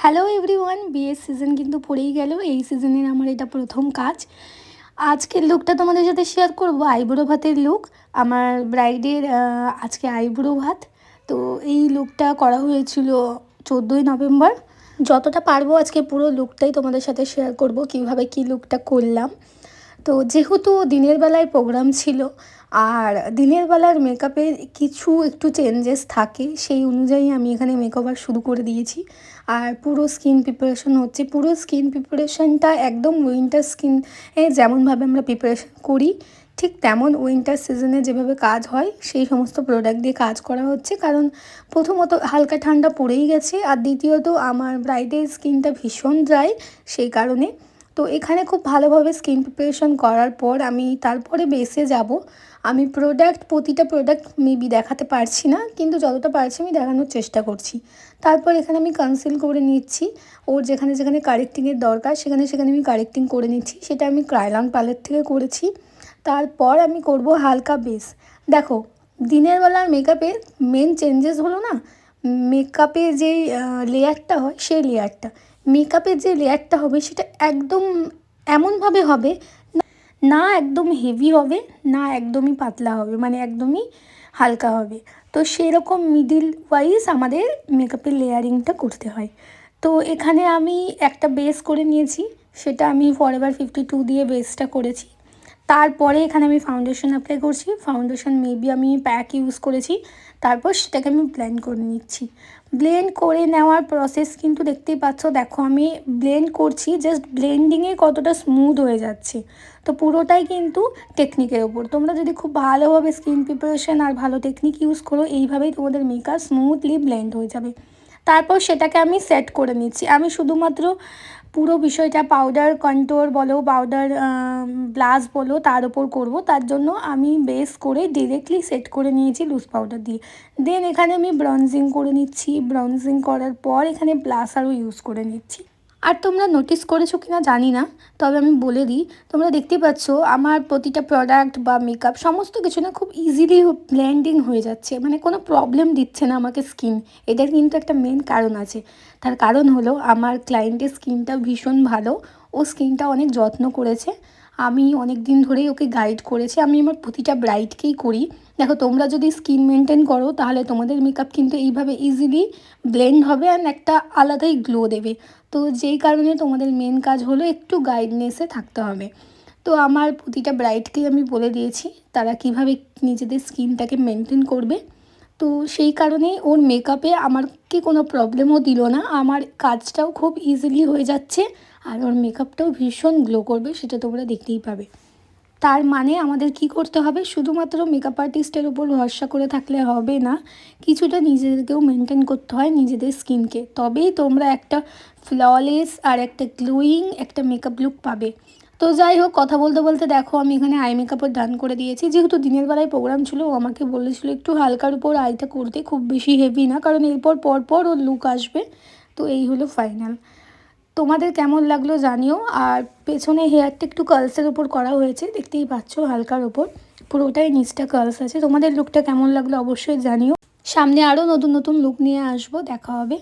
Hello everyone, বিয়ের season কিন্তু পড়েই গেল। এই সিজনের আমার এটা প্রথম কাজ। আজকের লুকটা তোমাদের সাথে শেয়ার করব, আইবুড়ো ভাতের লুক। আমার ব্রাইডের আজকে আইবুড়ো ভাত। তো এই লুকটা করা হয়েছিল 14ই নভেম্বর। যতটা পারবো আজকে পুরো লুকটাই তোমাদের সাথে শেয়ার করব, কিভাবে কি লুকটা করলাম। তো যেহেতু দিনের বেলায় প্রোগ্রাম ছিল আর দিনের বেলার মেকআপের কিছু একটু চেঞ্জেস থাকে, সেই অনুযায়ী আমি এখানে মেকওভার শুরু করে দিয়েছি। আর পুরো স্কিন প্রিপারেশন হচ্ছে। পুরো স্কিন প্রিপারেশনটা একদম উইন্টার স্কিন যেমনভাবে আমরা প্রিপারেশন করি ঠিক তেমন উইন্টার সিজনে যেভাবে কাজ হয় সেই সমস্ত প্রোডাক্ট দিয়ে কাজ করা হচ্ছে। কারণ প্রথমত হালকা ঠান্ডা পড়েই গেছে, আর দ্বিতীয়ত আমার ব্রাইডের স্কিনটা ভীষণ ড্রাই, সেই কারণে। তো এখানে খুব ভালোভাবে স্কিন প্রিপারেশন করার পর আমি তারপরে বেসে যাব। আমি প্রতিটা প্রোডাক্ট মেবি দেখাতে পারছি না, কিন্তু যতটা পারছি আমি দেখানোর চেষ্টা করছি। তারপর এখানে আমি কনসিল করে নিচ্ছি। ওর যেখানে যেখানে কারেক্টিংয়ের দরকার সেখানে সেখানে আমি কারেক্টিং করে নিচ্ছি। সেটা আমি ক্রায়োন প্যালেট থেকে করেছি। তারপর আমি করব হালকা বেস। দেখো, দিনের বেলার মেকআপে মেন চেঞ্জেস হলো না, মেকআপে যেই লেয়ারটা হয় সেই লেয়ারটা। মেকআপের যে লেয়ারটা হবে সেটা একদম এমনভাবে হবে না, একদম হেভি হবে না একদমই পাতলা হবে, মানে একদমই হালকা হবে। তো সেরকম মিডিল ওয়াইজ আমাদের মেকআপের লেয়ারিংটা করতে হয়। তো এখানে আমি একটা বেস করে নিয়েছি, সেটা আমি ফরএভার 52 দিয়ে বেসটা করেছি। তারপরে এখানে আমি ফাউন্ডেশন অ্যাপ্লাই করছি। ফাউন্ডেশন মেবি আমি প্যাক ইউজ করেছি। তারপর সেটাকে আমি ব্লেন্ড করে নিচ্ছি। ব্লেন্ড করে নেওয়ার প্রসেস কিন্তু দেখতেই পাচ্ছ। দেখো আমি ব্লেন্ড করছি, জাস্ট ব্লেন্ডিংয়ে কতটা স্মুথ হয়ে যাচ্ছে। তো পুরোটাই কিন্তু টেকনিকের ওপর। তোমরা যদি খুব ভালোভাবে স্কিন প্রিপারেশন আর ভালো টেকনিক ইউজ করো, এইভাবেই তোমাদের মেকআপ স্মুথলি ব্লেন্ড হয়ে যাবে। তারপর সেটাকে আমি সেট করে নিচ্ছি। আমি শুধুমাত্র পুরো বিষয়টা পাউডার কন্ট্যুর বলো, পাউডার ব্লাশ বলো, তার ওপর করব। তার জন্য আমি বেস করে ডিরেক্টলি সেট করে নিয়েছি লুজ পাউডার দিয়ে। দেন এখানে আমি ব্রনজিং করে নিচ্ছি। ব্রনজিং করার পর এখানে ব্লাশারও ইউজ করে নিচ্ছি। আর তোমরা নোটিস করেছো কি না জানি না, তবে আমি বলে দিই। তোমরা দেখতে পাচ্ছ আমার প্রতিটা প্রোডাক্ট বা মেকআপ সমস্ত কিছু না খুব ইজিলি ব্লেন্ডিং হয়ে যাচ্ছে, মানে কোনো প্রবলেম দিচ্ছে না আমাকে স্কিন। এটার কিন্তু একটা মেন কারণ আছে। তার কারণ হলো আমার ক্লায়েন্টের স্কিনটা ভীষণ ভালো। ও স্কিনটা অনেক যত্ন করেছে। আমি অনেক দিন ধরেই ওকে গাইড করেছি। আমি আমার প্রতিটা ব্রাইডকেই করি। দেখো, তোমরা যদি স্কিন মেনটেন করো তাহলে তোমাদের মেকআপ কিন্তু এইভাবে ইজিলি ব্লেন্ড হবে অ্যান্ড একটা আলাদাই গ্লো দেবে। তো যেই কারণে তোমাদের মেন কাজ হলো একটু গাইডনেসে থাকতে হবে। তো আমার প্রতিটা ব্রাইডকেই আমি বলে দিয়েছি তারা কিভাবে নিজেদের স্কিনটাকে মেনটেন করবে। তো সেই কারণেই ওর মেকআপে আমাকে কোনো প্রবলেমও দিল না। আমার কাজটাও খুব ইজিলি হয়ে যাচ্ছে আর ওর মেকআপটাও ভীষণ গ্লো করবে, সেটা তোমরা দেখতেই পাবে। তার মানে আমাদের কি করতে হবে, শুধুমাত্র মেকআপ আর্টিস্টের উপর ভরসা করে থাকলে হবে না, কিছুটা নিজেদেরকেও মেনটেন করতে হয় নিজেদের স্কিনকে। তবেই তোমরা একটা ফ্ললেস আর একটা গ্লোয়িং একটা মেকআপ লুক পাবে। তো যাই হোক, কথা বলতে বলতে দেখো আমি এখানে আই মেকআপও ডান করে দিয়েছি। যেহেতু দিনের বেলায় প্রোগ্রাম ছিল, ও আমাকে বলেছিল একটু হালকার উপর আইটা করতে, খুব বেশি হেভি না, কারণ এরপর পরপর ওর লুক আসবে। তো এই হলো ফাইনাল। তোমাদের কেমন লাগলো জানিও। আর পেছনে হেয়ারটা একটু কার্লসের ওপর করা হয়েছে, দেখতেই পাচ্ছ হালকার ওপর, পুরোটাই নিচটা কার্লস আছে। তোমাদের লুকটা কেমন লাগলো অবশ্যই জানিও। সামনে আরও নতুন নতুন লুক নিয়ে আসবো, দেখা হবে।